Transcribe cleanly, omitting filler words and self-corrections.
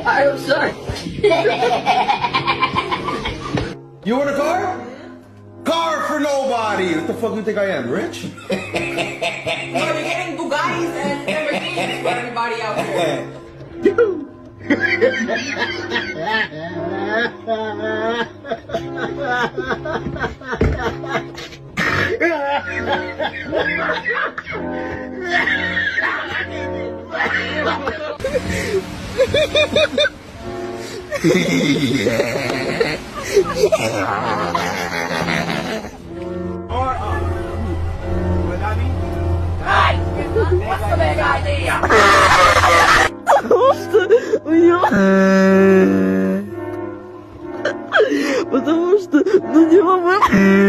I'm sorry. You want a car? Car for nobody! What the fuck do you think I am, rich? So you're getting Bugattis and Lamborghinis for everybody out there. What's the big idea? Потому что, ну не могу.